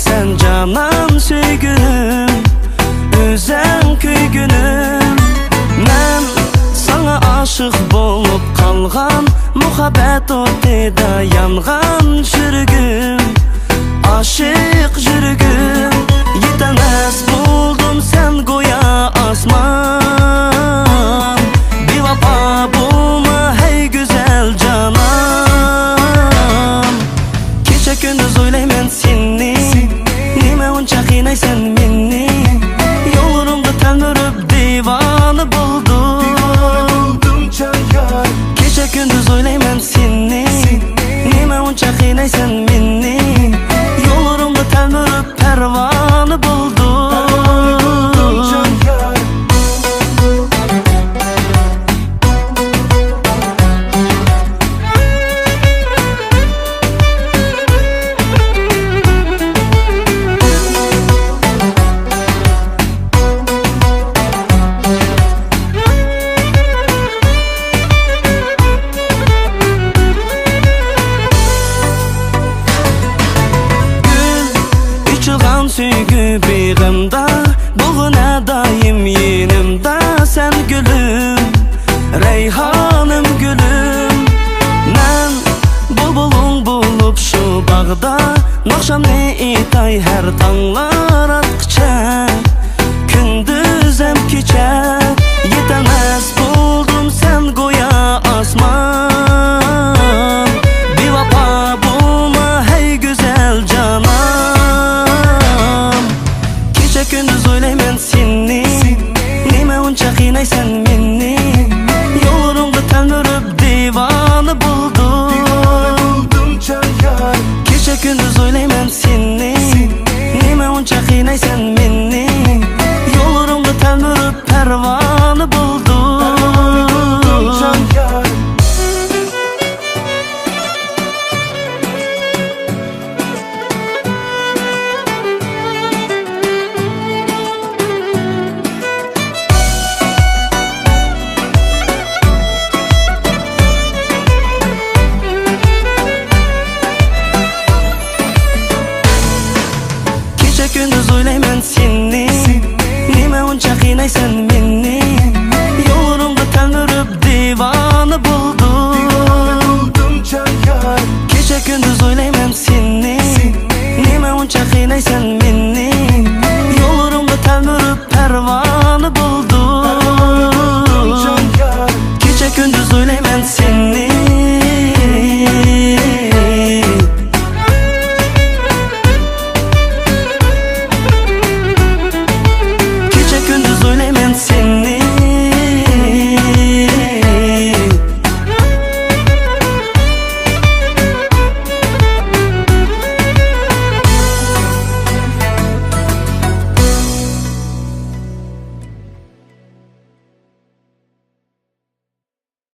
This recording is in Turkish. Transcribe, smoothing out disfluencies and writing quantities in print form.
sen canan söygünüm, özен köygünüm. Men sana aşık bolup kalgan, muhabbet ortada yangan jürgüm, aşık jürgüm. Yetemez buldum sen goya asman, bir vapa bulma hey güzel canam. Kecha gündüz oylayman seni, nima uncha qiynaysan meni. Yollarımda telmürüp divanı buldum. Kecha gündüz oylayman seni, nima uncha qiynaysan meni. Yollarımda telmürüp pervanı buldum. Söygü bağımda, bugüne daim yenimde. Sen gülüm, reyhanım gülüm. Men bulbulun bulup şu bağda, nakşam ne itay her tanglar atqıça, gündüz hem kecha. Yetemez buldum sen goya asman, bir vapa bulma hey güzel canam. Gündüz oylayman seni, nima uncha qiynaysan meni. Yollarımda telmürüp divanı buldum. Kecha gündüz oylayman seni, nima uncha qiynaysan meni. Yollarımda telmürüp pervanı buldum. Gündüz oylayman seni, nima uncha qiynaysan meni. Yollarımda telmürüp divanı buldum. Kecha gündüz oylayman seni, nima uncha qiynaysan meni. Yollarımda telmürüp pervanı